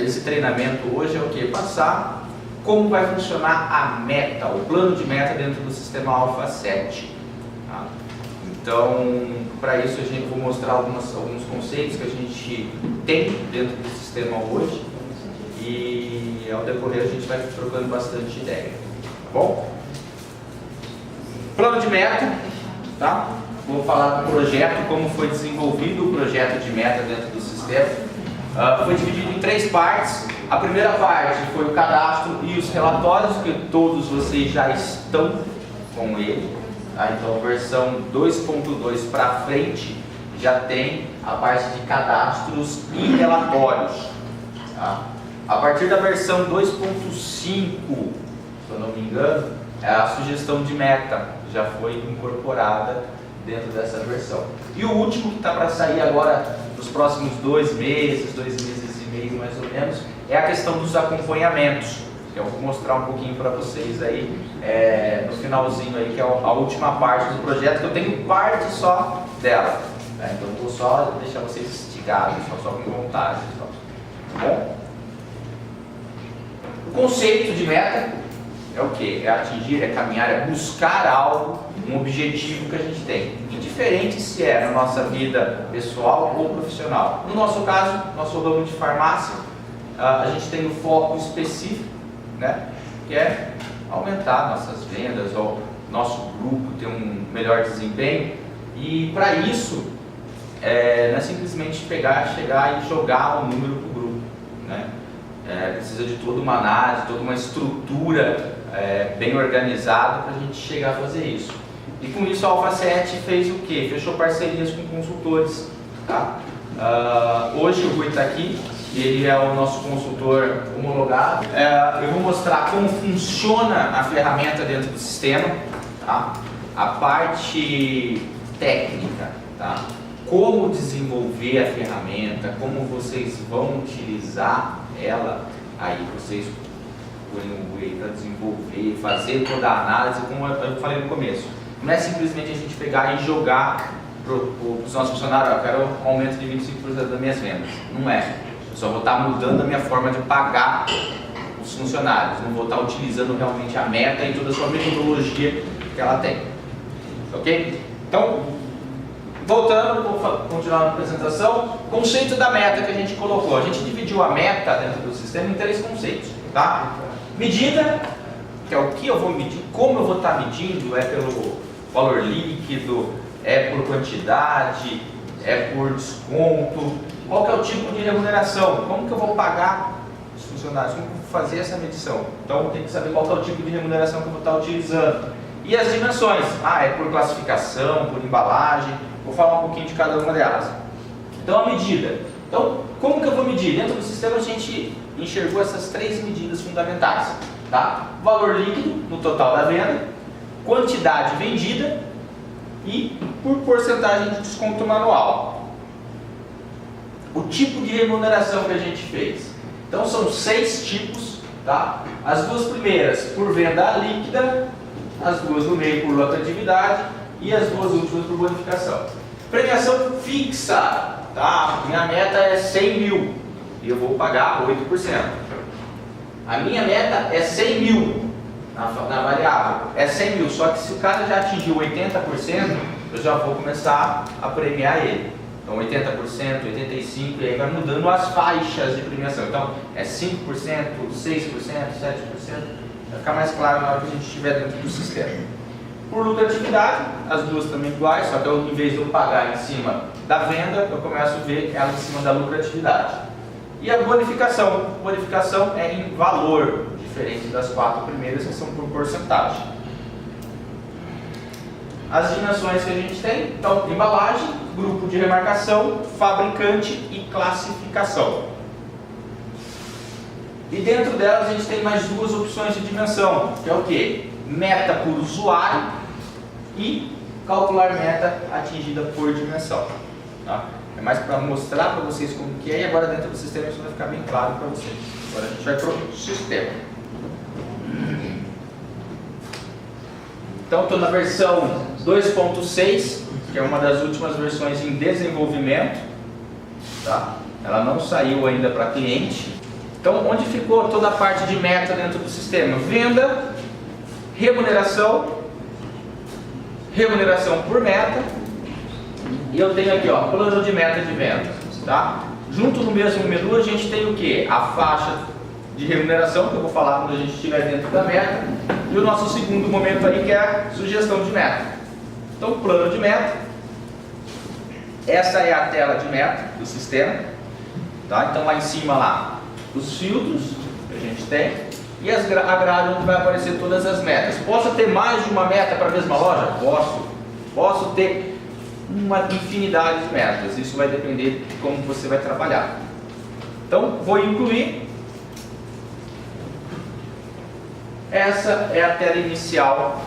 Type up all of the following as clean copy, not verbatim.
desse treinamento hoje é o que? Passar como vai funcionar a meta, o plano de meta dentro do sistema Alpha 7. Tá? Então, para isso eu vou mostrar alguns conceitos que a gente tem dentro do sistema hoje e ao decorrer a gente vai trocando bastante ideia. Tá bom? Plano de meta, tá? Vou falar do projeto, como foi desenvolvido o projeto de meta dentro do sistema. Foi dividido em 3 partes. A primeira parte foi o cadastro e os relatórios, que todos vocês já estão com ele. Tá? Então, a versão 2.2 para frente já tem a parte de cadastros e relatórios. Tá? A partir da versão 2.5, se eu não me engano, a sugestão de meta já foi incorporada dentro dessa versão. E o último que está para sair agora nos próximos 2 meses e meio mais ou menos, é a questão dos acompanhamentos, que eu vou mostrar um pouquinho para vocês aí no finalzinho aí, que é a última parte do projeto, que eu tenho parte só dela. Tá? Então eu vou só deixar vocês instigados, só com vontade. Tá bom? O conceito de meta é o que? É atingir, é caminhar, é buscar algo, um objetivo que a gente tem. Indiferente se é na nossa vida pessoal ou profissional. No nosso caso, nosso ramo de farmácia, a gente tem um foco específico, né? Que é aumentar nossas vendas, ou nosso grupo ter um melhor desempenho. E para isso, não é simplesmente chegar e jogar um número para o grupo, né? Precisa de toda uma análise, toda uma estrutura bem organizada para a gente chegar a fazer isso. E com isso a Alpha 7 fez o quê? Fechou parcerias com consultores. Tá? Hoje o Rui está aqui e ele é o nosso consultor homologado. Eu vou mostrar como funciona a ferramenta dentro do sistema, tá? A parte técnica, tá? Como desenvolver a ferramenta, como vocês vão utilizar ela, aí vocês põem o Rui para desenvolver, fazer toda a análise, como eu falei no começo. Não é simplesmente a gente pegar e jogar para os nossos funcionários, eu quero um aumento de 25% das minhas vendas. Não é. Eu só vou estar mudando a minha forma de pagar os funcionários. Não vou estar utilizando realmente a meta e toda a sua metodologia que ela tem. Ok? Então, voltando, vou continuar a apresentação. Conceito da meta que a gente colocou. A gente dividiu a meta dentro do sistema em 3 conceitos. Tá? Medida, que é o que eu vou medir, como eu vou estar medindo, é pelo valor líquido, é por quantidade, é por desconto, qual que é o tipo de remuneração, como que eu vou pagar os funcionários, como que eu vou fazer essa medição. Então tem que saber qual que é o tipo de remuneração que eu vou estar utilizando. E as dimensões, é por classificação, por embalagem, vou falar um pouquinho de cada uma delas. Então a medida, então como que eu vou medir? Dentro do sistema a gente enxergou essas 3 medidas fundamentais. Tá? Valor líquido no total da venda, quantidade vendida e por porcentagem de desconto manual. O tipo de remuneração que a gente fez. Então são 6 tipos, tá? As 2 primeiras por venda líquida, as 2 no meio por rotatividade e as 2 últimas por bonificação. Premiação fixa, tá? Minha meta é 100 mil e eu vou pagar 8%. A minha meta é 100 mil na variável, é 100 mil, só que se o cara já atingiu 80%, eu já vou começar a premiar ele. Então 80%, 85%, e aí vai mudando as faixas de premiação. Então é 5%, 6%, 7%, vai ficar mais claro na hora que a gente estiver dentro do sistema. Por lucratividade, as 2 também iguais, só que eu, em vez de eu pagar em cima da venda, eu começo a ver ela em cima da lucratividade. E a bonificação. Bonificação é em valor, diferente das 4 primeiras que são por porcentagem. As dimensões que a gente tem, então, embalagem, grupo de remarcação, fabricante e classificação. E dentro delas a gente tem mais 2 opções de dimensão, que é o que? Meta por usuário e calcular meta atingida por dimensão. Tá? É mais para mostrar para vocês como que é, e agora dentro do sistema isso vai ficar bem claro para vocês. Agora a gente vai para o sistema. Então estou na versão 2.6, que é uma das últimas versões em desenvolvimento. Tá? Ela não saiu ainda para cliente, Então, onde ficou toda a parte de meta dentro do sistema? Venda, remuneração, remuneração por meta, e eu tenho aqui, ó, plano de meta de venda, tá? Junto no mesmo menu a gente tem o que? A faixa de remuneração, que eu vou falar quando a gente estiver dentro da meta, e o nosso segundo momento aí que é a sugestão de meta. Então, plano de meta, essa é a tela de meta do sistema, tá? Então lá em cima lá, os filtros que a gente tem e a grade onde vai aparecer todas as metas. Posso ter mais de uma meta para a mesma loja? Posso. Posso ter uma infinidade de metas. Isso vai depender de como você vai trabalhar. Então, vou incluir. Essa é a tela inicial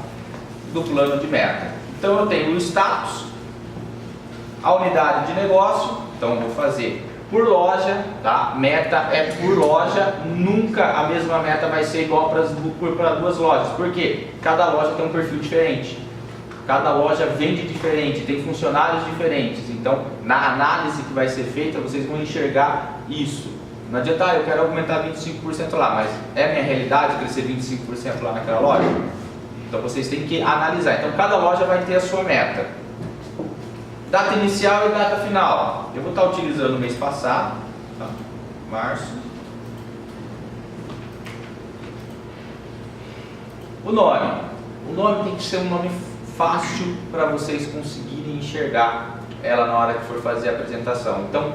do plano de meta. Então, eu tenho o status, a unidade de negócio. Então, vou fazer por loja, tá? Meta é por loja, nunca a mesma meta vai ser igual para duas lojas, porque cada loja tem um perfil diferente, cada loja vende diferente, tem funcionários diferentes, então na análise que vai ser feita vocês vão enxergar isso. Não adianta, eu quero aumentar 25% lá, mas é minha realidade crescer 25% lá naquela loja? Então vocês têm que analisar, então cada loja vai ter a sua meta. Data inicial e data final. Eu vou estar utilizando o mês passado, tá? Março. O nome tem que ser um nome fácil para vocês conseguirem enxergar ela na hora que for fazer a apresentação. Então,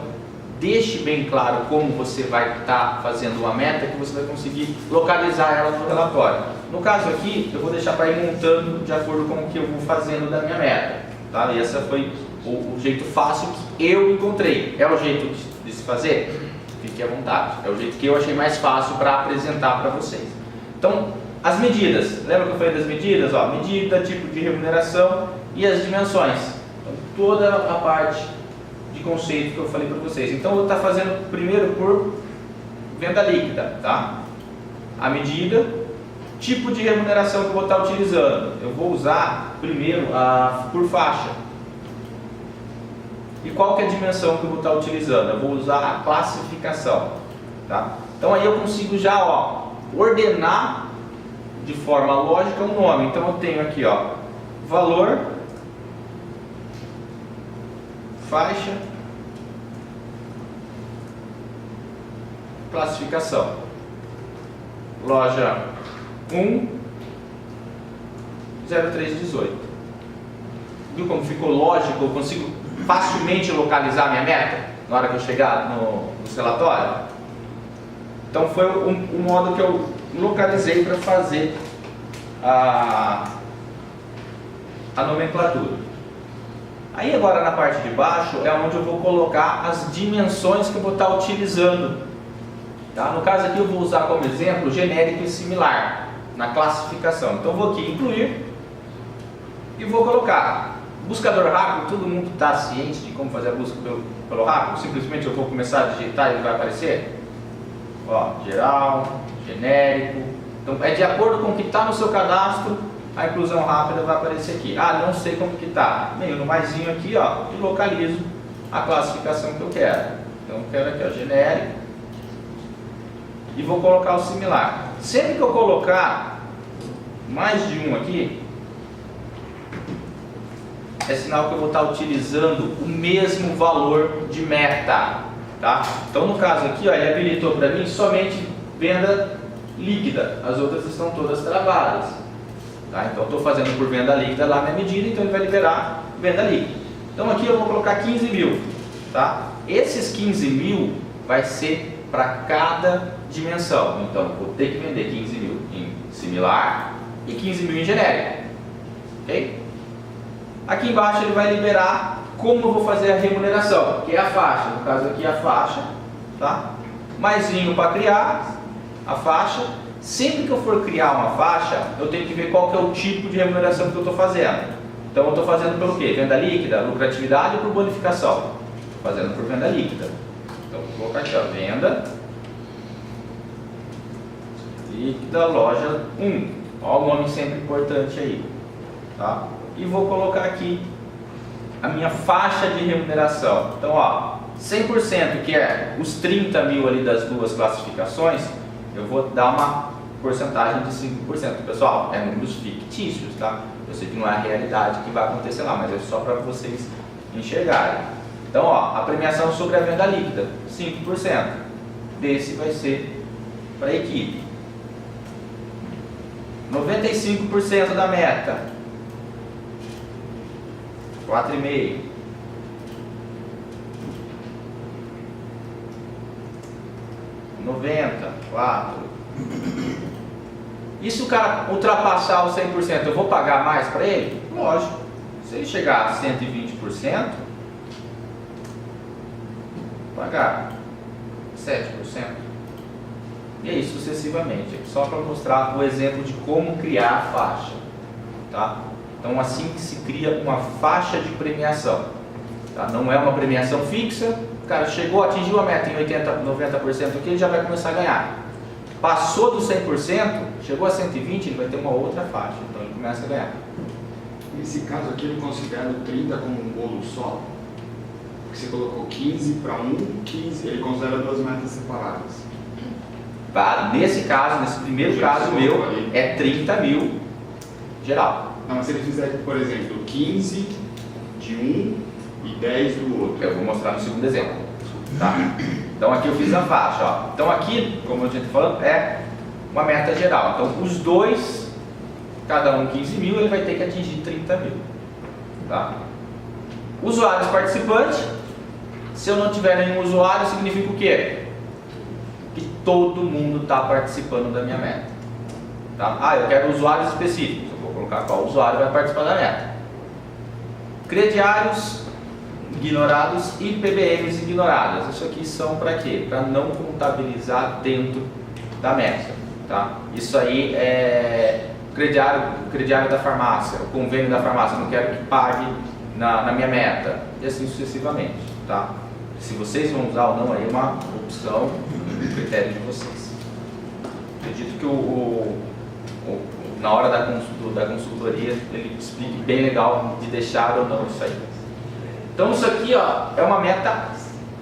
deixe bem claro como você vai estar fazendo uma meta, que você vai conseguir localizar ela no relatório. No caso aqui, eu vou deixar para ir montando de acordo com o que eu vou fazendo da minha meta, tá? E essa foi o jeito fácil que eu encontrei. É o jeito de se fazer? Fique à vontade. É o jeito que eu achei mais fácil para apresentar para vocês. Então, as medidas. Lembra que eu falei das medidas? Ó, medida, tipo de remuneração e as dimensões. Então, toda a parte de conceito que eu falei para vocês. Então, eu vou estar fazendo primeiro por venda líquida, tá? A medida, tipo de remuneração que eu vou estar utilizando. Eu vou usar primeiro por faixa. E qual que é a dimensão que eu vou estar utilizando? Eu vou usar a classificação, tá? Então aí eu consigo já, ó, ordenar de forma lógica um nome. Então eu tenho aqui, ó, valor, faixa, classificação. Loja 1, 0318. Viu como ficou lógico? Eu consigo facilmente localizar a minha meta na hora que eu chegar no relatório. Então foi o modo que eu localizei para fazer a nomenclatura. Aí agora na parte de baixo é onde eu vou colocar as dimensões que eu vou estar utilizando, tá? No caso aqui eu vou usar como exemplo genérico e similar na classificação. Então eu vou aqui incluir e vou colocar buscador rápido. Todo mundo está ciente de como fazer a busca pelo rápido? Simplesmente eu vou começar a digitar e ele vai aparecer. Ó, geral, genérico. Então é de acordo com o que está no seu cadastro, a inclusão rápida vai aparecer aqui. Ah, não sei como que está. Venho no maisinho aqui, ó, e localizo a classificação que eu quero. Então eu quero aqui, ó, genérico. E vou colocar o similar. Sempre que eu colocar mais de um aqui, é sinal que eu vou estar utilizando o mesmo valor de meta, tá? Então no caso aqui, ó, ele habilitou para mim somente venda líquida, as outras estão todas travadas, tá? Então estou fazendo por venda líquida lá minha medida, então ele vai liberar venda líquida. Então aqui eu vou colocar 15 mil, tá? Esses 15 mil vai ser para cada dimensão, então vou ter que vender 15 mil em similar e 15 mil em genérico, ok? Aqui embaixo ele vai liberar como eu vou fazer a remuneração, que é a faixa, no caso aqui a faixa, tá? Maisinho para criar a faixa. Sempre que eu for criar uma faixa, eu tenho que ver qual que é o tipo de remuneração que eu estou fazendo. Então eu estou fazendo pelo quê? Venda líquida, lucratividade ou por bonificação? Estou fazendo por venda líquida. Então vou colocar aqui, ó, venda líquida, loja 1. Olha o nome sempre importante aí, tá? E vou colocar aqui a minha faixa de remuneração. Então, ó, 100%, que é os 30 mil ali das duas classificações, eu vou dar uma porcentagem de 5%. Pessoal, é números fictícios, tá? Eu sei que não é a realidade que vai acontecer lá, mas é só para vocês enxergarem. Então, ó, a premiação sobre a venda líquida, 5%. Desse vai ser para a equipe. 95% da meta, 4,5%. 90, 4. E se o cara ultrapassar os 100%, eu vou pagar mais para ele? Lógico. Se ele chegar a 120%, pagar 7%. E aí sucessivamente. É só para mostrar o exemplo de como criar a faixa. Tá? Então assim que se cria uma faixa de premiação. Tá? Não é uma premiação fixa. O cara chegou, atingiu a meta em 80, 90% aqui, ele já vai começar a ganhar. Passou do 100%, chegou a 120, ele vai ter uma outra faixa. Então ele começa a ganhar. Nesse caso aqui, ele considera o 30 como um bolo só? Porque você colocou 15 para 15, ele considera duas metas separadas. Tá? Nesse caso, nesse primeiro caso meu, é 30 mil geral. Não, mas se ele fizer, por exemplo, 15 de um e 10 do outro. Eu vou mostrar no segundo exemplo. Tá? Então aqui eu fiz a faixa. Ó. Então aqui, como a gente está falando, é uma meta geral. Então os dois, cada um 15 mil, ele vai ter que atingir 30 mil. Tá? Usuários participantes. Se eu não tiver nenhum usuário, significa o quê? Que todo mundo está participando da minha meta. Tá? Ah, eu quero usuários específicos. Eu vou colocar qual usuário vai participar da meta. Crediários ignorados e PBMs ignoradas. Isso aqui são para quê? Para não contabilizar dentro da meta. Tá? Isso aí é crediário da farmácia, o convênio da farmácia, eu não quero que pague na minha meta. E assim sucessivamente. Tá? Se vocês vão usar ou não, aí é uma opção, um critério de vocês. Acredito que na hora da consultoria ele explique bem legal de deixar ou não isso aí. Então isso aqui, ó, é uma meta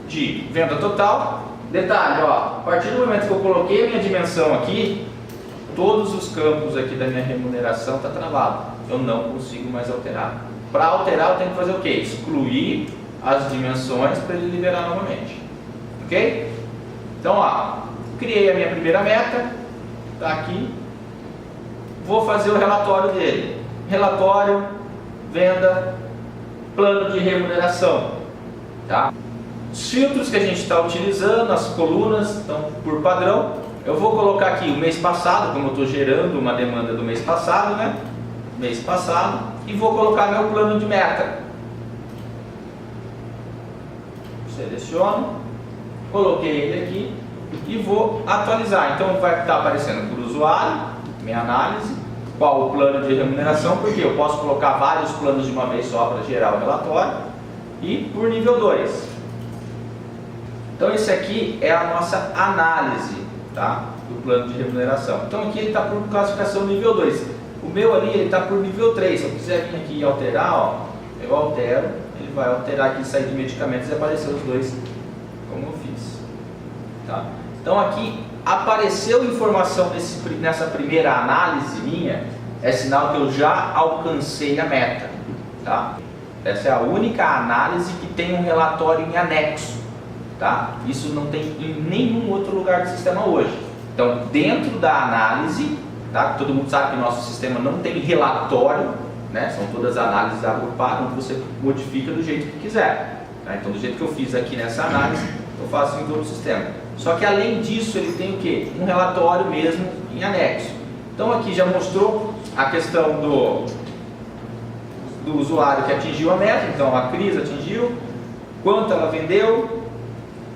de venda total. Detalhe, ó, a partir do momento que eu coloquei a minha dimensão aqui, todos os campos aqui da minha remuneração está travado. Eu não consigo mais alterar. Para alterar eu tenho que fazer o quê? Excluir as dimensões para ele liberar novamente. Ok? Então, ó, criei a minha primeira meta, está aqui. Vou fazer o relatório dele. Relatório, venda, plano de remuneração. Tá? Os filtros que a gente está utilizando, as colunas, então, por padrão, eu vou colocar aqui o mês passado, como eu estou gerando uma demanda do mês passado, né? Mês passado, e vou colocar meu plano de meta. Seleciono, coloquei ele aqui e vou atualizar. Então vai estar aparecendo por usuário, minha análise, qual o plano de remuneração, porque eu posso colocar vários planos de uma vez só para gerar o relatório, e por nível 2. Então esse aqui é a nossa análise, tá, do plano de remuneração. Então aqui ele está por classificação nível 2. O meu ali ele está por nível 3. Se eu quiser vir aqui e alterar, ó, eu altero, ele vai alterar aqui, sair de medicamentos e aparecer os dois como eu fiz. Tá? Então aqui apareceu informação nessa primeira análise minha, é sinal que eu já alcancei a meta. Tá? Essa é a única análise que tem um relatório em anexo. Tá? Isso não tem em nenhum outro lugar do sistema hoje. Então, dentro da análise, tá? Todo mundo sabe que o nosso sistema não tem relatório, né? São todas análises agrupadas, onde você modifica do jeito que quiser. Tá? Então, do jeito que eu fiz aqui nessa análise, eu faço em todo o sistema. Só que além disso, ele tem o quê? Um relatório mesmo em anexo. Então, aqui já mostrou a questão do usuário que atingiu a meta. Então, a Cris atingiu, quanto ela vendeu,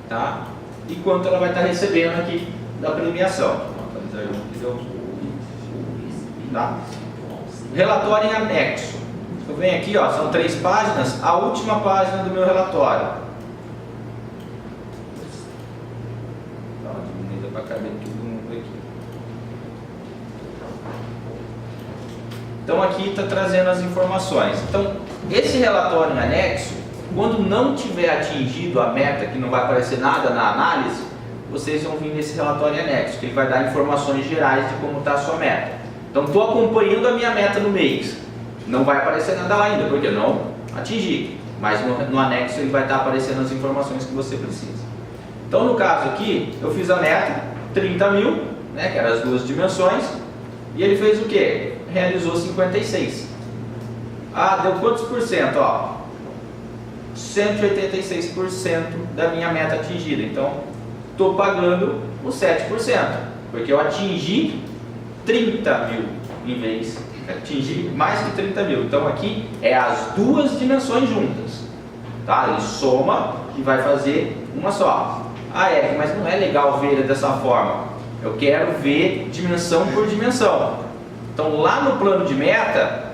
tá? E quanto ela vai estar recebendo aqui da premiação. Tá? Relatório em anexo. Eu venho aqui, ó, são 3 páginas, a última página do meu relatório. Dá uma diminuída para caber todo mundo aqui. Então aqui está trazendo as informações. Então esse relatório em anexo, Quando não tiver atingido a meta, que não vai aparecer nada na análise, vocês vão vir nesse relatório anexo, que ele vai dar informações gerais de como está a sua meta. Então, estou acompanhando a minha meta no mês. Não vai aparecer nada lá ainda, porque eu não atingi. Mas no anexo ele vai estar aparecendo as informações que você precisa. Então, no caso aqui, eu fiz a meta, 30 mil, né, que eram as duas dimensões, e ele fez o quê? Realizou 56. Ah, deu quantos por cento? Ó, 186% da minha meta atingida. Então, estou pagando os 7%, porque eu atingi 30 mil em vez, atingi mais que 30 mil. Então, aqui é as duas dimensões juntas, tá? Ele soma e vai fazer uma só. Ah, mas não é legal ver ele dessa forma. Eu quero ver dimensão por dimensão. Então, lá no plano de meta,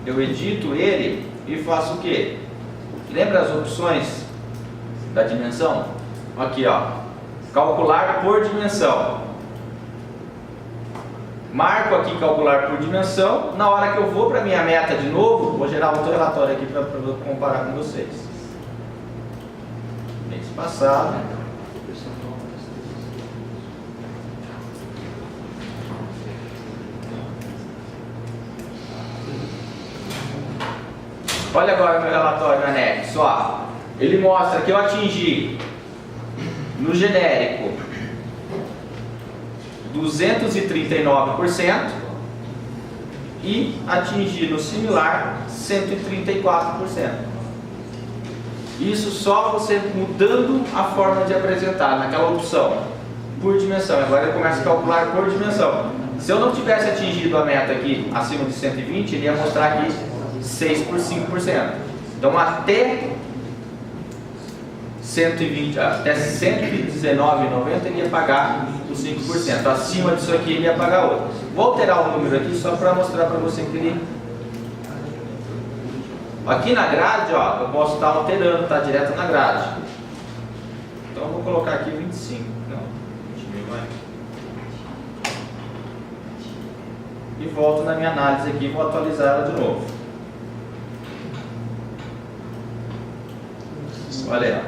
eu edito ele e faço o quê? Lembra as opções da dimensão? Aqui, ó, calcular por dimensão. Marco aqui calcular por dimensão. Na hora que eu vou para minha meta de novo, vou gerar outro relatório aqui para comparar com vocês. Mês passado. Olha agora o meu relatório anexo. Ó, ele mostra que eu atingi no genérico 239% e atingi no similar 134%. Isso só você mudando a forma de apresentar naquela opção por dimensão. Agora eu começo a calcular por dimensão. Se eu não tivesse atingido a meta aqui acima de 120, ele ia mostrar aqui 6 por 5%. Então até 120, até 119,90 ele ia pagar os 5%. Acima disso aqui ele ia pagar outro. Vou alterar o número aqui só para mostrar para você que ele... Aqui na grade, ó, eu posso estar alterando, tá direto na grade. Então eu vou colocar aqui 25. Não, 20 mil mais. E volto na minha análise aqui e vou atualizar ela de novo. Olha aí, ó,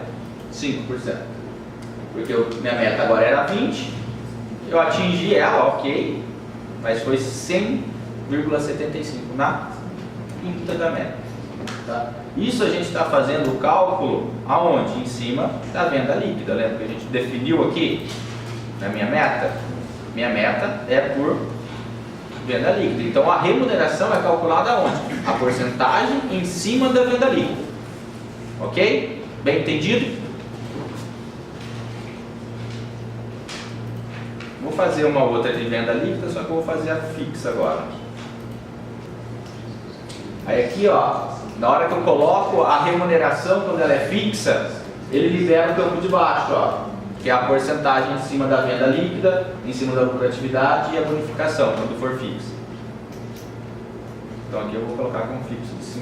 5%. Porque minha meta agora era 20, eu atingi ela, ok, mas foi 100,75 na quinta da meta. Tá? Isso a gente está fazendo o cálculo aonde? Em cima da venda líquida. Lembra que a gente definiu aqui na minha meta? Minha meta é por venda líquida. Então a remuneração é calculada aonde? A porcentagem em cima da venda líquida. Ok? Bem entendido? Vou fazer uma outra de venda líquida, só que eu vou fazer a fixa agora. Aí aqui, ó, na hora que eu coloco a remuneração, quando ela é fixa, ele libera o campo de baixo, ó, que é a porcentagem em cima da venda líquida, em cima da lucratividade e a bonificação, quando for fixa. Então aqui eu vou colocar como fixo de 5%.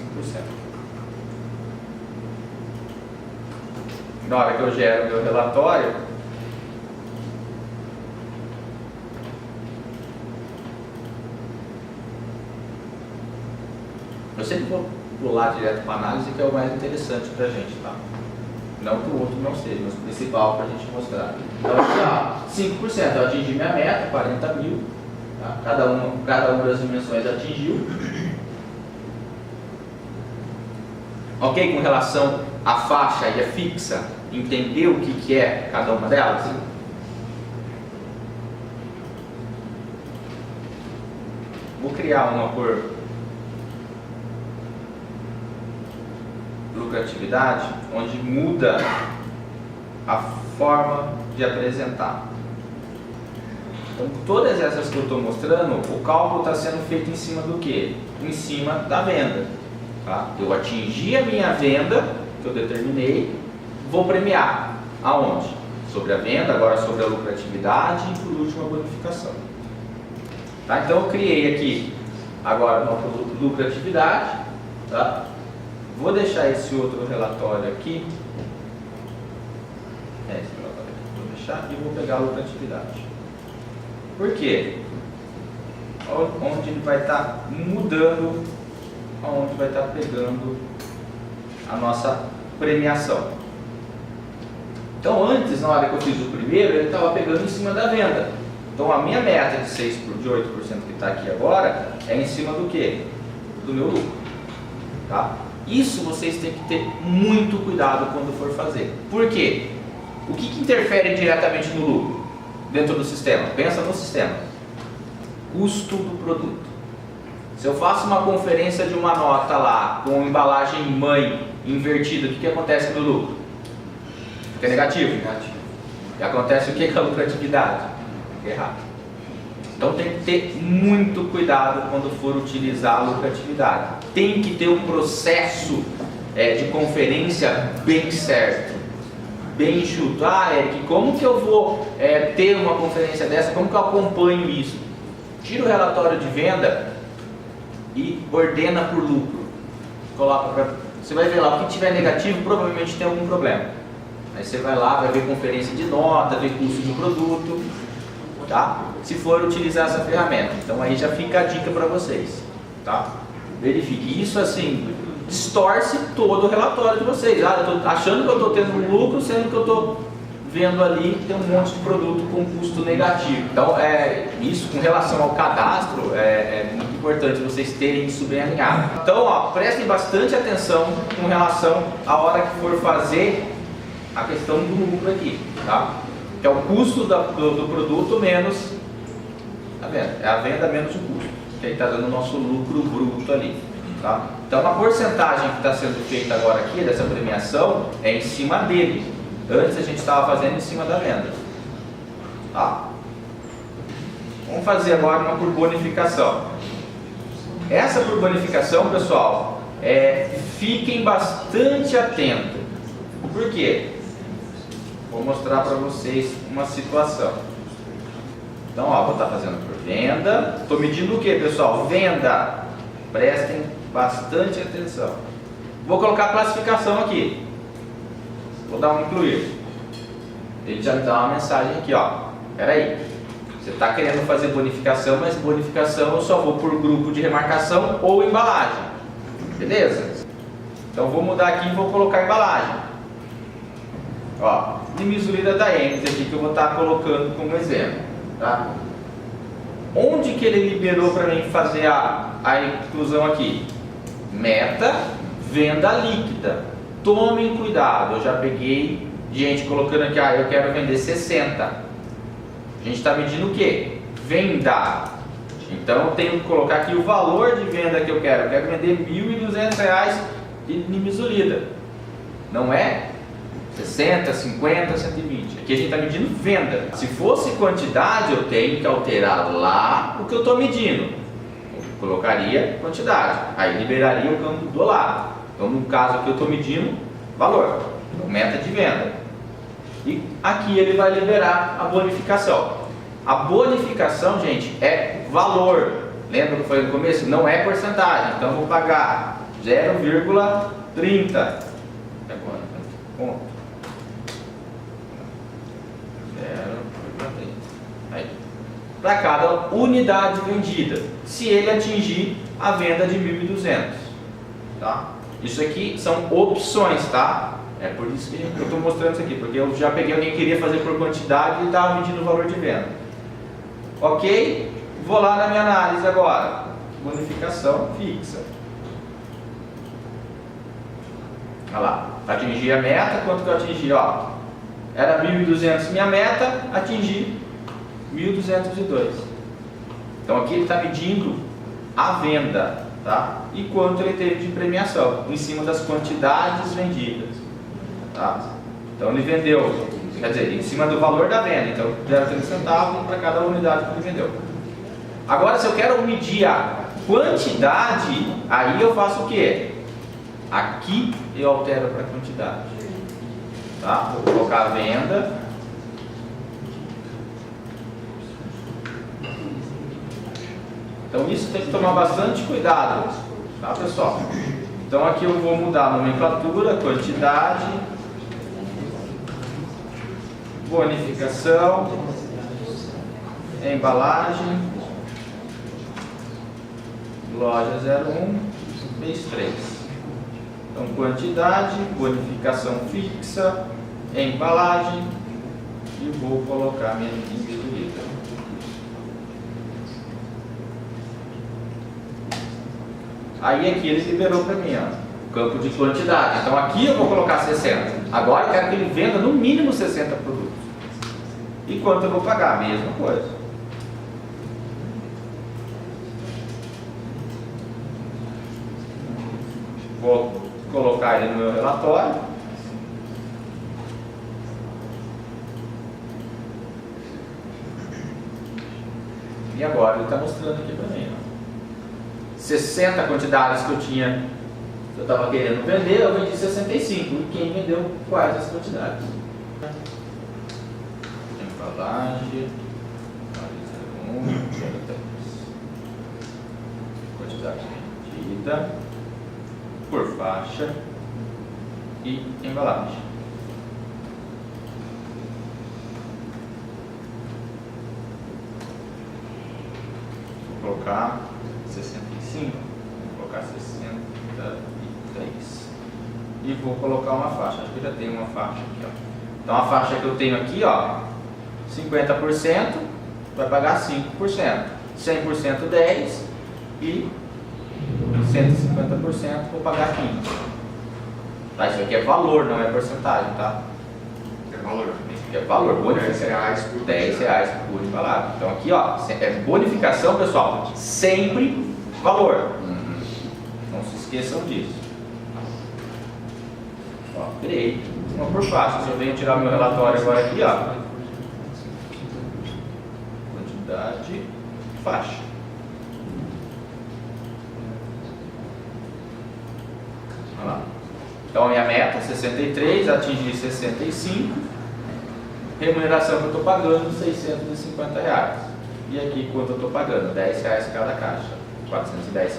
Na hora que eu gero o meu relatório, eu sempre vou pular direto para a análise, que é o mais interessante para a gente, tá? Não que o outro não seja, mas o principal para a gente mostrar. Então aqui, ó, 5%, eu atingi minha meta, 40 mil, tá? Cada uma das dimensões atingiu. Ok? Com relação à faixa e a fixa, entender o que é cada uma delas? Vou criar uma por lucratividade, onde muda a forma de apresentar. Então, todas essas que eu estou mostrando, o cálculo está sendo feito em cima do quê? Em cima da venda. Tá? Eu atingi a minha venda, que eu determinei, vou premiar. Aonde? Sobre a venda, agora sobre a lucratividade e por último a bonificação. Tá? Então eu criei aqui agora uma lucratividade. Tá? Vou deixar esse outro relatório aqui. Esse relatório aqui vou deixar e vou pegar a lucratividade. Por quê? Onde ele vai estar mudando, onde vai estar pegando a nossa premiação. Então antes, na hora que eu fiz o primeiro, ele estava pegando em cima da venda. Então a minha meta de 8% que está aqui agora é em cima do quê? Do meu lucro. Tá? Isso vocês têm que ter muito cuidado quando for fazer. Por quê? O que interfere diretamente no lucro dentro do sistema? Pensa no sistema. Custo do produto. Se eu faço uma conferência de uma nota lá com embalagem mãe invertida, o que acontece no lucro? Fica negativo. E acontece o que com a lucratividade? Fica errado. Então tem que ter muito cuidado quando for utilizar a lucratividade. Tem que ter um processo de conferência bem certo, bem enxuto. Ah, Eric, como que eu vou ter uma conferência dessa? Como que eu acompanho isso? Tira o relatório de venda e ordena por lucro. Você vai ver lá, o que tiver negativo provavelmente tem algum problema. Aí você vai lá, vai ver conferência de nota, ver custo de produto, tá? Se for utilizar essa ferramenta. Então aí já fica a dica para vocês, tá? Verifique. Isso assim, distorce todo o relatório de vocês. Ah, eu estou achando que eu estou tendo um lucro, sendo que eu estou vendo ali que tem um monte de produto com custo negativo. Então, isso com relação ao cadastro, é muito importante vocês terem isso bem alinhado. Então, ó, prestem bastante atenção com relação à hora que for fazer a questão do lucro aqui, tá? Que é o custo do produto menos a venda. É a venda menos o custo, que aí está dando o nosso lucro bruto ali, tá? Então, a porcentagem que está sendo feita agora aqui, dessa premiação, é em cima dele. Antes a gente estava fazendo em cima da venda. Tá? Vamos fazer agora uma por bonificação. Essa por bonificação, pessoal, fiquem bastante atentos. Por quê? Vou mostrar para vocês uma situação. Então, ó, vou estar fazendo por venda. Estou medindo o que, pessoal? Venda. Prestem bastante atenção. Vou colocar a classificação aqui. Vou dar um incluir. Ele já me dá uma mensagem aqui, ó. Espera aí. Você está querendo fazer bonificação, mas bonificação eu só vou por grupo de remarcação ou embalagem. Beleza? Então vou mudar aqui e vou colocar embalagem. Ó, Nimisulida da Ems aqui que eu vou estar colocando como exemplo. Tá? Onde que ele liberou para mim fazer a inclusão aqui? Meta, venda líquida. Tomem cuidado, eu já peguei gente colocando aqui, eu quero vender 60. A gente está medindo o que? Venda. Então eu tenho que colocar aqui o valor de venda que eu quero. Eu quero vender R$ 1.200 de Nimisulida. Não é 60, 50, 120. Aqui a gente está medindo venda. Se fosse quantidade, eu tenho que alterar lá o que eu estou medindo. Eu colocaria quantidade. Aí liberaria o campo do lado. Então, no caso aqui eu estou medindo valor, então, meta de venda. E aqui ele vai liberar a bonificação. A bonificação, gente, é valor. Lembra que eu falei no começo? Não é porcentagem. Então, eu vou pagar 0,30. É quanto? 0,30. Para cada unidade vendida, se ele atingir a venda de 1.200. Tá? Isso aqui são opções, tá? É por isso que eu estou mostrando isso aqui, porque eu já peguei alguém que queria fazer por quantidade e estava medindo o valor de venda. Ok? Vou lá na minha análise agora. Bonificação fixa. Olha lá. Atingir a meta, quanto que eu atingi? Ó, era 1.200 minha meta, atingi 1.202. Então aqui ele está medindo a venda. Tá? E quanto ele teve de premiação em cima das quantidades vendidas, tá? Então ele vendeu, quer dizer, em cima do valor da venda, então 0,30 centavos para cada unidade que ele vendeu. Agora, se eu quero medir a quantidade, aí eu faço o que? Aqui eu altero para quantidade, tá? Vou colocar a venda. Então isso tem que tomar bastante cuidado, tá, pessoal? Então aqui eu vou mudar a nomenclatura, quantidade, bonificação, embalagem, loja 01, mês 3. Então, quantidade, bonificação fixa, embalagem, e vou colocar minha distribuída. Aí aqui ele liberou para mim, ó, o campo de quantidade. Então aqui eu vou colocar 60. Agora eu quero que ele venda no mínimo 60 produtos. E quanto eu vou pagar? A mesma coisa. Vou colocar ele no meu relatório. E agora ele está mostrando aqui para mim, ó. 60 quantidades que eu estava querendo vender, eu vendi 65. E quem vendeu quais as quantidades? Embalagem, quantidade vendida por faixa e embalagem. Vou colocar 65, vou colocar 63 e vou colocar uma faixa. Acho que eu já tenho uma faixa aqui, ó. Então a faixa que eu tenho aqui, ó, 50% vai pagar 5%, 100% 10% e 150% vou pagar 15%. Tá? Isso aqui é valor, não é porcentagem, tá? É valor. Que é valor, bonificação. R$10 por embalagem. Então aqui, ó, é bonificação, pessoal, sempre valor. Não se esqueçam disso. Ó, criei uma por faixa. Se eu venho tirar meu relatório agora aqui, ó, quantidade, faixa. Olha lá. Então a minha meta 63, atingir 65. Remuneração que eu estou pagando, R$650. E aqui quanto eu estou pagando? R$10 cada caixa, R$410.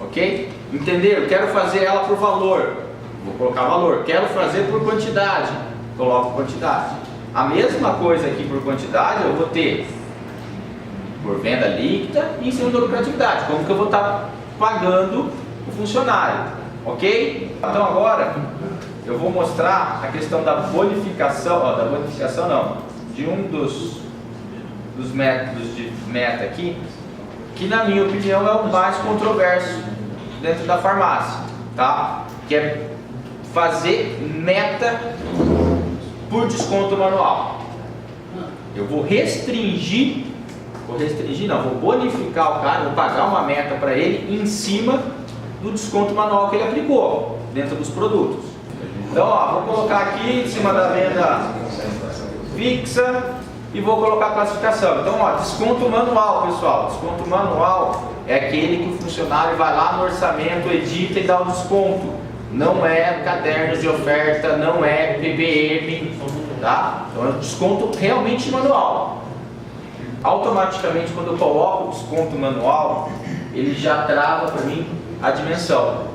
Ok? Entenderam? Quero fazer ela por valor, vou colocar valor. Quero fazer por quantidade, coloco quantidade. A mesma coisa aqui por quantidade eu vou ter por venda líquida e em cima da lucratividade. Como que eu vou estar pagando o funcionário? Ok? Então agora eu vou mostrar a questão da bonificação, de um dos métodos de meta aqui, que na minha opinião é o mais controverso dentro da farmácia, tá? Que é fazer meta por desconto manual. Eu vou vou bonificar o cara, vou pagar uma meta para ele em cima do desconto manual que ele aplicou dentro dos produtos. Então, ó, vou colocar aqui em cima da venda fixa e vou colocar a classificação. Então, ó, desconto manual, pessoal. Desconto manual é aquele que o funcionário vai lá no orçamento, edita e dá o desconto. Não é cadernos de oferta, não é PPM, tá? Então, é um desconto realmente manual. Automaticamente, quando eu coloco o desconto manual, ele já trava para mim a dimensão,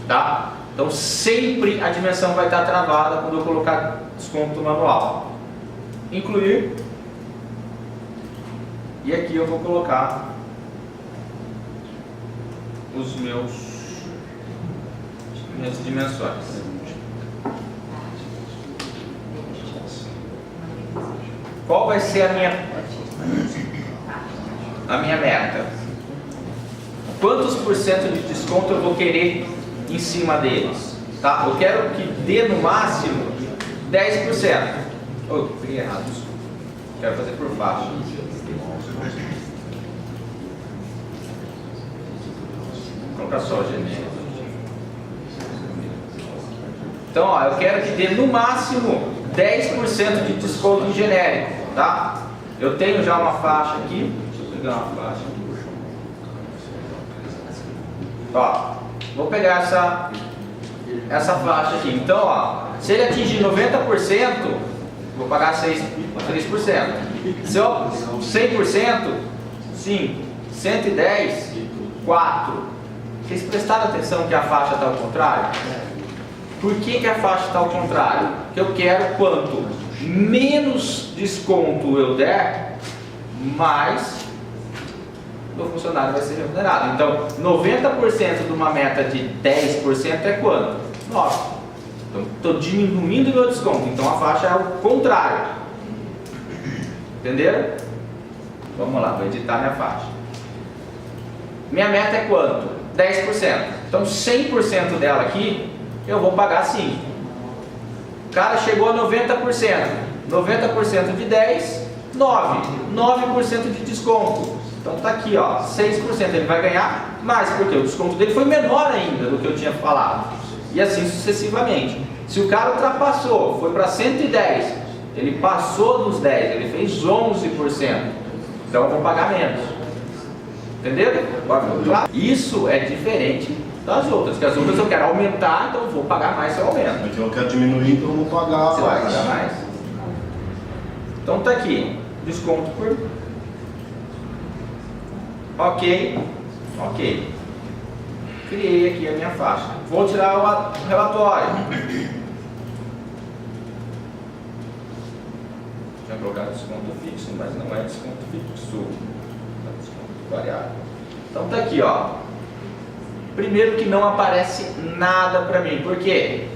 tá? Então sempre a dimensão vai estar travada quando eu colocar desconto manual. Incluir. E aqui eu vou colocar minhas dimensões. Qual vai ser a minha meta? Quantos por cento de desconto eu vou querer em cima deles? Tá? Eu quero que dê no máximo 10%. Oh, peguei errado, desculpa. Quero fazer por faixa. Vou colocar só o genérico. Então, ó, eu quero que dê no máximo 10% de desconto em genérico, tá? Eu tenho já uma faixa aqui. Deixa eu pegar uma faixa aqui. Ó, vou pegar essa faixa aqui. Então, ó, se ele atingir 90%, vou pagar 3%. Se eu 100%, 5%. 110%, 4%. Vocês prestaram atenção que a faixa está ao contrário? Por que a faixa está ao contrário? Porque eu quero quanto menos desconto eu der, mais do funcionário vai ser remunerado. Então, 90% de uma meta de 10% é quanto? 9. Então, estou diminuindo o meu desconto. Então, a faixa é o contrário. Entenderam? Vamos lá, vou editar minha faixa. Minha meta é quanto? 10%. Então, 100% dela aqui, eu vou pagar 5. O cara chegou a 90%. 90% de 10, 9. 9% de desconto. Então tá aqui, ó, 6%. Ele vai ganhar mais, porque o desconto dele foi menor ainda do que eu tinha falado. E assim sucessivamente. Se o cara ultrapassou, foi para 110, ele passou dos 10, ele fez 11%. Então eu vou pagar menos. Entenderam? Isso é diferente das outras, que as outras eu quero aumentar, então eu vou pagar mais se eu aumento. Então eu quero diminuir, então eu vou pagar Você vai pagar mais. Então tá aqui, desconto por... Ok. Criei aqui a minha faixa. Vou tirar o relatório. Tinha colocado desconto fixo, mas não é desconto fixo. É desconto variável. Então tá aqui, ó. Primeiro que não aparece nada para mim. Por quê?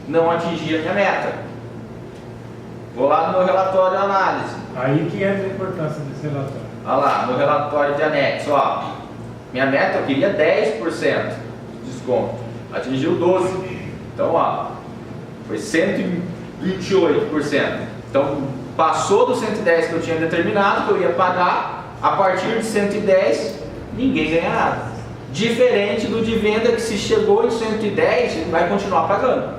Não atingi a minha meta. Vou lá no meu relatório de análise. Aí que é a importância desse relatório. Olha lá, no relatório de anexo, ó. Minha meta eu queria 10% de desconto. Atingiu 12%. Então, ó, foi 128%. Então, passou do 110 que eu tinha determinado, que eu ia pagar. A partir de 110, ninguém ganha nada. Diferente do de venda, que se chegou em 110, ele vai continuar pagando.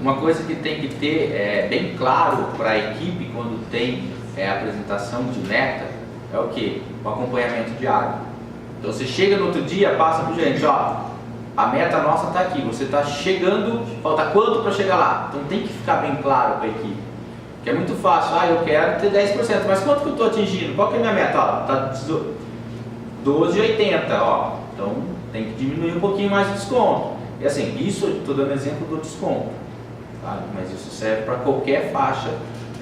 Uma coisa que tem que ter bem claro para a equipe quando tem apresentação de meta é o que? O acompanhamento diário. Então você chega no outro dia, passa para o gerente, ó, a meta nossa está aqui, você está chegando, falta quanto para chegar lá? Então tem que ficar bem claro para a equipe. Porque é muito fácil, eu quero ter 10%, mas quanto que eu estou atingindo? Qual que é a minha meta? Está 12,80, ó. Então tem que diminuir um pouquinho mais o desconto. E assim, isso eu estou dando exemplo do desconto, tá? Mas isso serve para qualquer faixa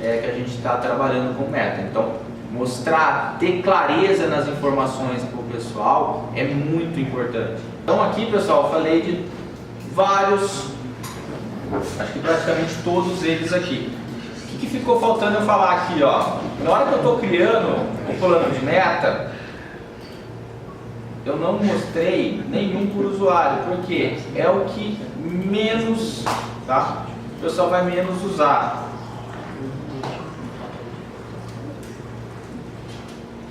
que a gente está trabalhando com meta. Então, mostrar, ter clareza nas informações para o pessoal é muito importante. Então aqui, pessoal, eu falei de vários, acho que praticamente todos eles aqui. O que ficou faltando eu falar aqui, ó? Na hora que eu estou criando o plano de meta, eu não mostrei nenhum por usuário, porque é o que menos, tá? O pessoal vai menos usar.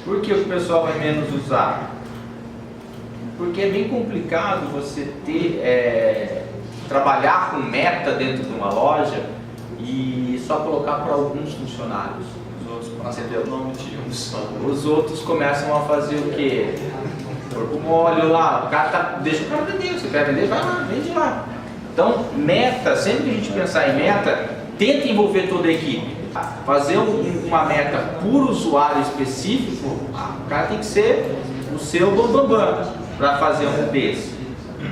Por que o pessoal vai menos usar? Porque é bem complicado você ter, trabalhar com meta dentro de uma loja e só colocar para alguns funcionários. Os outros acender o nome de um só. Os outros começam a fazer o quê? Corpo mole lá, o cara deixa o cara vender, você quer vender? Vai lá, vende lá. Então, meta, sempre que a gente pensar em meta, tenta envolver toda a equipe. Fazer uma meta por usuário específico, o cara tem que ser o seu bambambam para fazer um desse,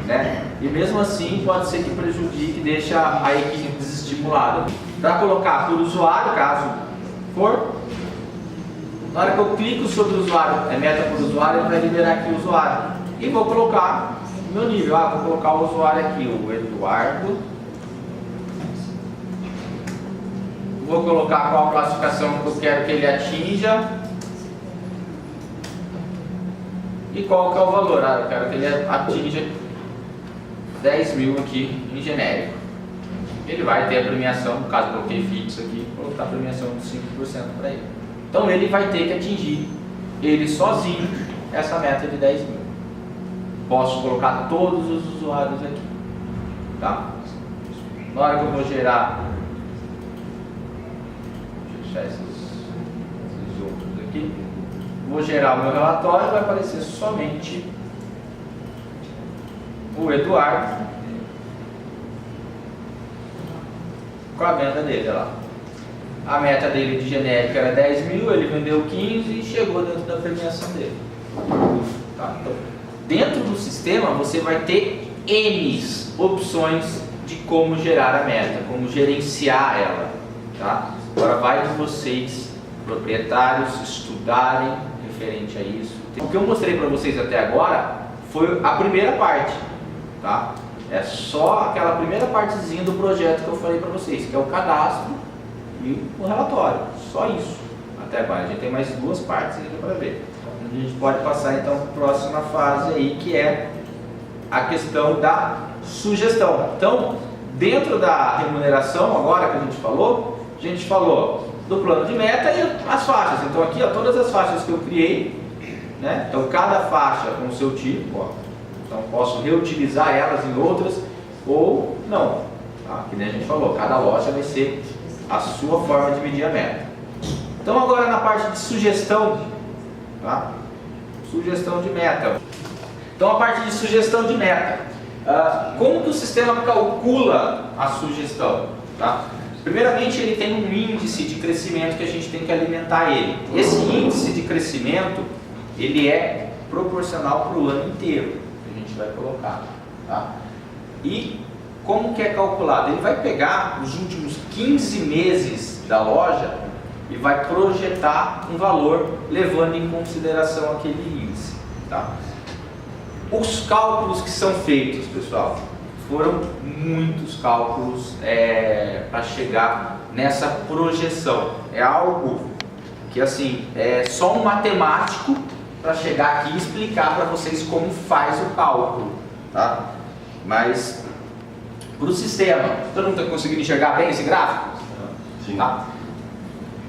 né? E mesmo assim pode ser que prejudique, deixa a equipe desestimulada. Para colocar por usuário, caso for, na hora que eu clico sobre o usuário, meta por usuário, ele vai liberar aqui o usuário. E vou colocar o meu nível, vou colocar o usuário aqui, o Eduardo. Vou colocar qual classificação que eu quero que ele atinja. E qual que é o valor? Eu quero que ele atinja 10 mil aqui em genérico. Ele vai ter a premiação, no caso eu coloquei fixo aqui, vou colocar a premiação de 5% para ele. Então ele vai ter que atingir, ele sozinho, essa meta de 10 mil. Posso colocar todos os usuários aqui. Tá? Na hora que eu vou gerar... Esses outros aqui, vou gerar o meu relatório, vai aparecer somente o Eduardo com a venda dele, olha lá. A meta dele de genérica era 10 mil, ele vendeu 15 e chegou dentro da premiação dele. Tá? Então, dentro do sistema você vai ter N opções de como gerar a meta, como gerenciar ela. Tá? Agora vai de vocês, proprietários, estudarem referente a isso, O que eu mostrei para vocês até agora foi a primeira parte, tá? É só aquela primeira partezinha do projeto que eu falei para vocês, que é o cadastro e o relatório. Só isso até agora. A gente tem mais duas partes ainda para ver. A gente pode passar então para a próxima fase aí, que é a questão da sugestão. Então, dentro da remuneração, agora que a gente falou do plano de meta e as faixas. Então aqui, ó, todas as faixas que eu criei, né? Então cada faixa com o seu tipo, ó. Então posso reutilizar elas em outras ou não, tá? Que nem a gente falou, cada loja vai ser a sua forma de medir a meta. Então agora na parte de sugestão, tá? Sugestão de meta. Então a parte de sugestão de meta, como que o sistema calcula a sugestão, tá? Primeiramente ele tem um índice de crescimento que a gente tem que alimentar ele. Esse índice de crescimento, ele é proporcional para o ano inteiro, que a gente vai colocar, tá? E como que é calculado? Ele vai pegar os últimos 15 meses da loja e vai projetar um valor levando em consideração aquele índice, tá? Os cálculos que são feitos, pessoal, foram muitos cálculos para chegar nessa projeção. É algo que assim, é só um matemático para chegar aqui e explicar para vocês como faz o cálculo, tá? Mas para o sistema, todo mundo está conseguindo enxergar bem esse gráfico? Sim. Tá?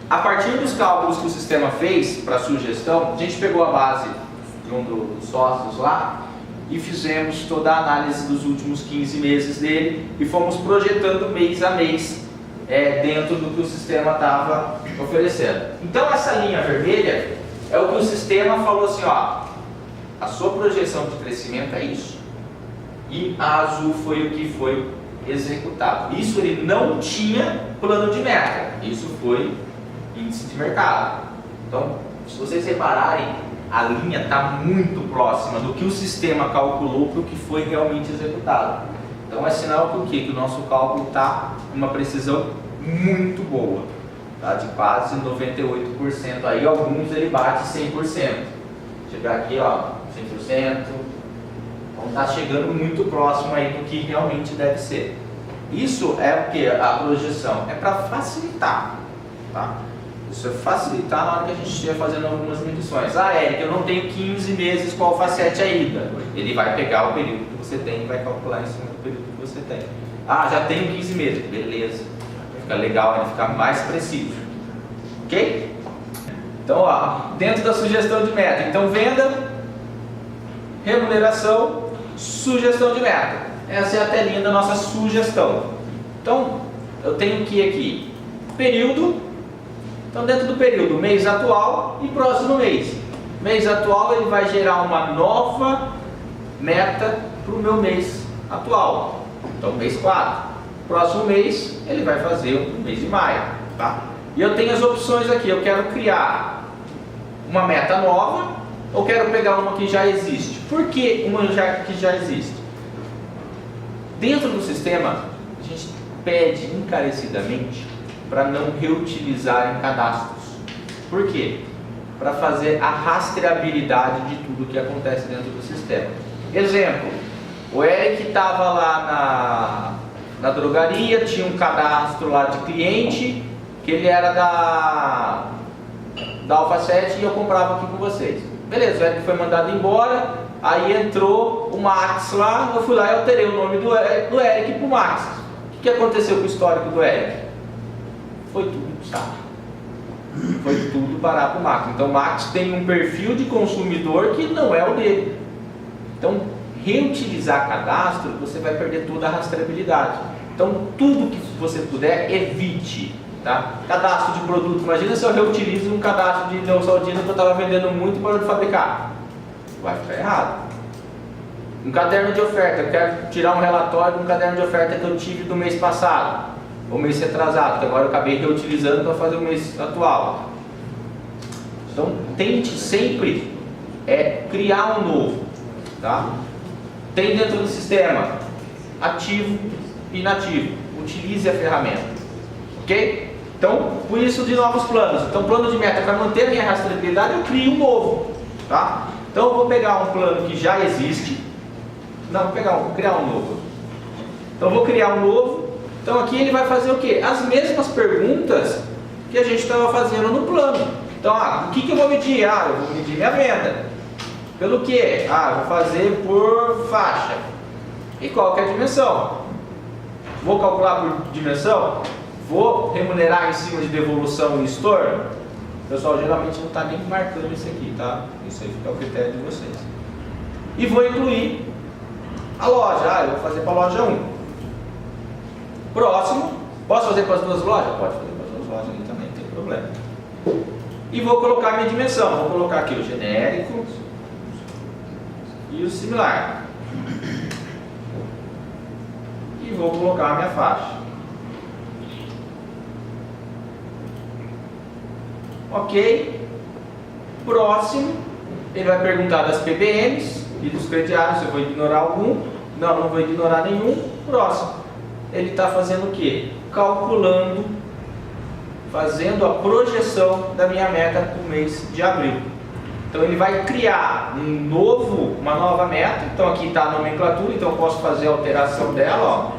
A partir dos cálculos que o sistema fez para a sugestão, a gente pegou a base de um dos sócios lá e fizemos toda a análise dos últimos 15 meses dele e fomos projetando mês a mês dentro do que o sistema estava oferecendo. Então essa linha vermelha é o que o sistema falou assim, ó, a sua projeção de crescimento é isso. E a azul foi o que foi executado. Isso ele não tinha plano de meta, isso foi índice de mercado. Então, se vocês repararem, a linha está muito próxima do que o sistema calculou para o que foi realmente executado. Então é sinal que o quê? Que o nosso cálculo está com uma precisão muito boa, tá? De quase 98%. Aí alguns ele bate 100%. Chegar aqui, ó, 100%. Então está chegando muito próximo aí do que realmente deve ser. Isso é o que? A projeção é para facilitar, tá? Isso é facilitar na hora que a gente estiver fazendo algumas medições. Ah, Eric, eu não tenho 15 meses com alfacete ainda. Ele vai pegar o período que você tem e vai calcular em cima do período que você tem. Ah, já tenho 15 meses. Beleza. Fica legal, vai ficar mais preciso. Ok? Então, ó, dentro da sugestão de meta. Então, venda, remuneração, sugestão de meta. Essa é a telinha da nossa sugestão. Então, eu tenho que aqui, período. Então, dentro do período, mês atual e próximo mês. Mês atual, ele vai gerar uma nova meta para o meu mês atual. Então, mês 4. Próximo mês, ele vai fazer o mês de maio, tá? E eu tenho as opções aqui. Eu quero criar uma meta nova ou quero pegar uma que já existe. Por que uma que já existe? Dentro do sistema, a gente pede encarecidamente para não reutilizar em cadastros. Por quê? Para fazer a rastreabilidade de tudo que acontece dentro do sistema. Exemplo, o Eric estava lá na drogaria, tinha um cadastro lá de cliente, que ele era da Alfacete e eu comprava aqui com vocês. Beleza, o Eric foi mandado embora, aí entrou o Max lá, eu fui lá e alterei o nome do Eric para o Max. O que aconteceu com o histórico do Eric? Foi tudo saco. Foi tudo parar para o Max. Então o Max tem um perfil de consumidor que não é o dele. Então, reutilizar cadastro, você vai perder toda a rastreabilidade. Então, tudo que você puder, evite. Tá? Cadastro de produto. Imagina se eu reutilizo um cadastro de Neosaldina que eu estava vendendo muito e parou de fabricar. Vai ficar errado. Um caderno de oferta. Eu quero tirar um relatório de um caderno de oferta que eu tive do mês passado. Ou mês retrasado, que agora eu acabei reutilizando para fazer o mês atual. Então, tente sempre criar um novo. Tá? Tem dentro do sistema ativo e inativo. Utilize a ferramenta. Ok? Então, por isso de novos planos. Então, plano de meta para manter a minha rastreabilidade, eu crio um novo. Tá? Então eu vou pegar um plano que já existe. Não, vou criar um novo. Então eu vou criar um novo. Então aqui ele vai fazer o quê? As mesmas perguntas que a gente estava fazendo no plano. Então, o que eu vou medir? Eu vou medir minha venda. Pelo quê? Eu vou fazer por faixa. E qual que é a dimensão? Vou calcular por dimensão? Vou remunerar em cima de devolução e estorno? Pessoal, geralmente não está nem marcando isso aqui, tá? Isso aí fica ao critério de vocês. E vou incluir a loja. Eu vou fazer para a loja 1. Próximo. Posso fazer para as duas lojas? Pode fazer para as duas lojas ali também, não tem problema. E vou colocar a minha dimensão. Vou colocar aqui o genérico e o similar. E vou colocar a minha faixa. Ok. Próximo, ele vai perguntar das PBMs e dos crediários, se eu vou ignorar algum. Não, não vou ignorar nenhum. Próximo, ele está fazendo o quê? Calculando, fazendo a projeção da minha meta para o mês de abril. Então ele vai criar uma nova meta. Então aqui está a nomenclatura, então eu posso fazer a alteração dela,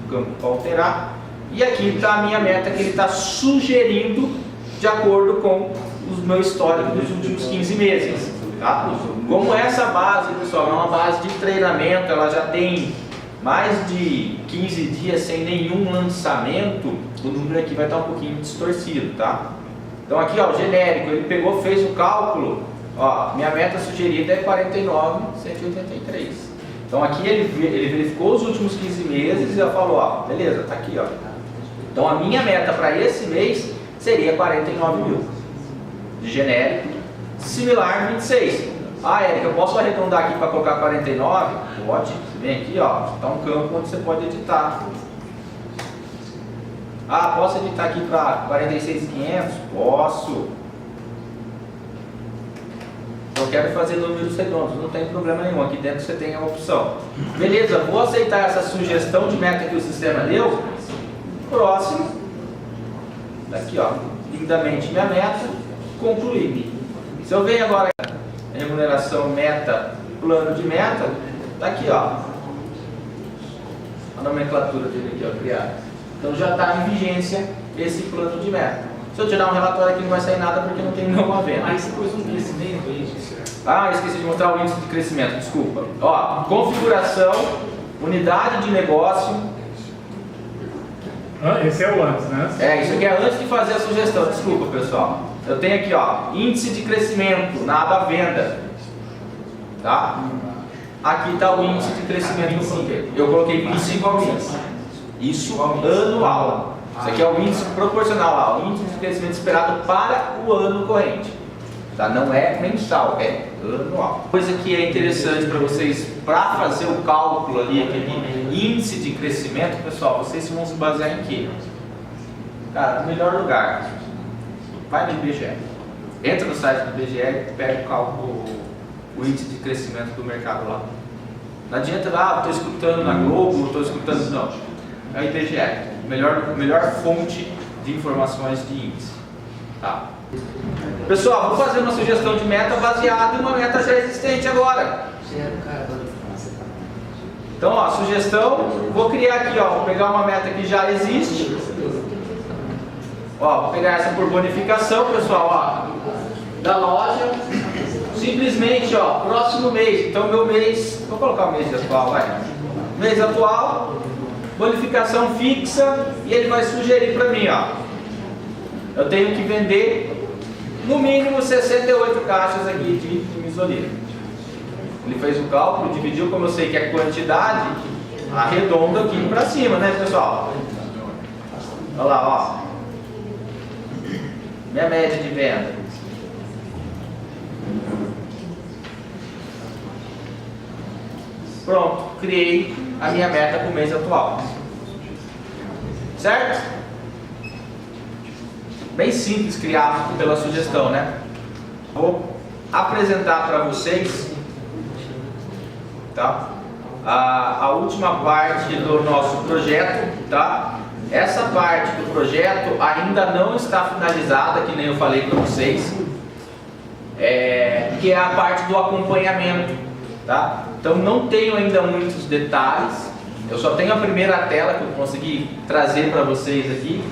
campo para alterar. E aqui está a minha meta que ele está sugerindo de acordo com o meu histórico dos últimos 15 meses. Tá? Como essa base, pessoal, é uma base de treinamento, ela já tem mais de 15 dias sem nenhum lançamento, o número aqui vai estar um pouquinho distorcido, tá? Então aqui, o genérico, ele pegou, fez o cálculo, minha meta sugerida é 49.183. Então aqui ele verificou os últimos 15 meses e já falou, beleza, tá aqui, Então a minha meta para esse mês seria 49 mil de genérico, similar 26. Érica, eu posso arredondar aqui para colocar 49? Pode. Você vem aqui, está um campo onde você pode editar. Posso editar aqui para 46.500? Posso. Eu quero fazer números redondos, não tem problema nenhum. Aqui dentro você tem a opção. Beleza, vou aceitar essa sugestão de meta que o sistema deu. Próximo. Daqui, lindamente minha meta. Concluir. Se eu venho agora remuneração meta, plano de meta, tá aqui, a nomenclatura dele aqui, criada. Então já está em vigência esse plano de meta. Se eu tirar um relatório aqui não vai sair nada porque não tem nenhuma venda. Aí você pôs um crescimento aí, esqueci de mostrar o índice de crescimento, desculpa. Configuração, unidade de negócio. Esse é o antes, né? Isso aqui é antes de fazer a sugestão, desculpa pessoal. Eu tenho aqui, índice de crescimento na aba venda. Tá? Aqui está o índice de crescimento que eu coloquei. Eu coloquei principalmente. Isso anual. Isso aqui é o índice proporcional, o índice de crescimento esperado para o ano corrente. Tá? Não é mensal, é anual. Coisa que é interessante para vocês, para fazer o cálculo ali, aquele índice de crescimento, pessoal, vocês vão se basear em quê? Cara, no melhor lugar. Vai no IBGE. Entra no site do IBGE e pega o cálculo, o índice de crescimento do mercado lá. Não adianta estou escutando na Globo, estou escutando. Não. É o IBGE. Melhor fonte de informações de índice. Tá. Pessoal, vou fazer uma sugestão de meta baseada em uma meta já existente agora. Então, a sugestão, vou criar aqui, vou pegar uma meta que já existe. Vou pegar essa por bonificação, pessoal, da loja. Simplesmente, próximo mês. Então, meu mês, vou colocar o mês atual, vai. Mês atual, bonificação fixa, e ele vai sugerir para mim, eu tenho que vender no mínimo 68 caixas aqui de misolina. Ele fez o cálculo, dividiu, como eu sei que é quantidade, arredonda aqui para cima, né, pessoal? Olha lá, minha média de venda. Pronto, criei a minha meta para o mês atual. Certo? Bem simples, criado pela sugestão, né? Vou apresentar para vocês, tá? A última parte do nosso projeto, tá? Essa parte do projeto ainda não está finalizada, que nem eu falei para vocês. que é a parte do acompanhamento, tá? Então não tenho ainda muitos detalhes, eu só tenho a primeira tela que eu consegui trazer para vocês aqui.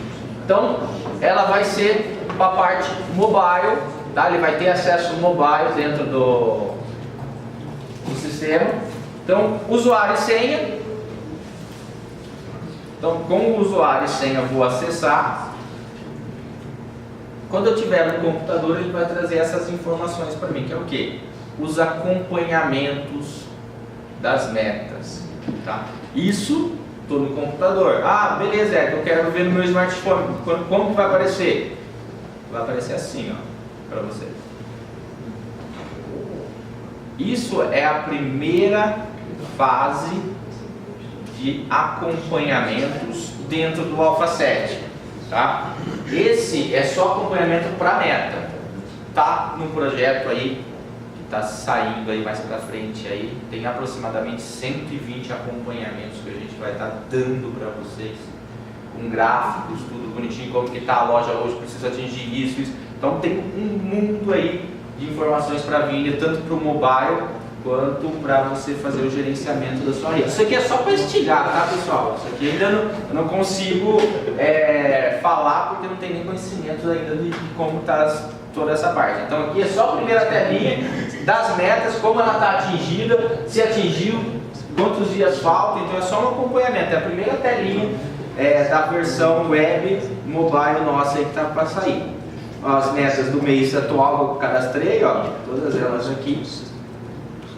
Então ela vai ser para a parte mobile, tá? Ele vai ter acesso mobile dentro do sistema. Então usuário e senha. Então com o usuário e senha eu vou acessar. Quando eu tiver no computador, ele vai trazer essas informações para mim, que é o quê? Os acompanhamentos das metas, tá? Isso, estou no computador. Ah, beleza, eu quero ver no meu smartphone. Como que vai aparecer? Vai aparecer assim, ó, para você. Isso é a primeira fase de acompanhamentos dentro do Alpha 7, tá? Esse é só acompanhamento para meta. Tá no projeto aí que está saindo aí mais para frente aí, tem aproximadamente 120 acompanhamentos que a gente vai estar dando para vocês, com gráficos, tudo bonitinho, como que está a loja hoje, precisa atingir isso. Então tem um mundo aí de informações para vir, tanto para o mobile quanto para você fazer o gerenciamento da sua rede. Isso aqui é só para estigar, tá, pessoal? Isso aqui ainda eu não consigo falar porque não tem nem conhecimento ainda de como está toda essa parte. Então aqui é só a primeira telinha das metas, como ela está atingida, se atingiu, quantos dias faltam. Então é só um acompanhamento, é a primeira telinha da versão web mobile nossa aí que está para sair. As metas do mês atual eu cadastrei, ó, todas elas aqui.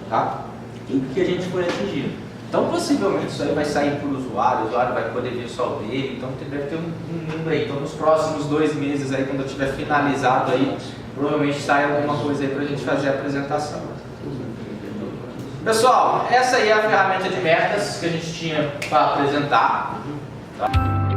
Tá? Tudo que a gente foi atingindo. Então possivelmente isso aí vai sair para o usuário vai poder ver só o dele, então deve ter um número aí. Então nos próximos 2 meses aí, quando eu tiver finalizado aí, provavelmente sai alguma coisa aí para a gente fazer a apresentação. Pessoal, essa aí é a ferramenta de metas que a gente tinha para apresentar. Tá?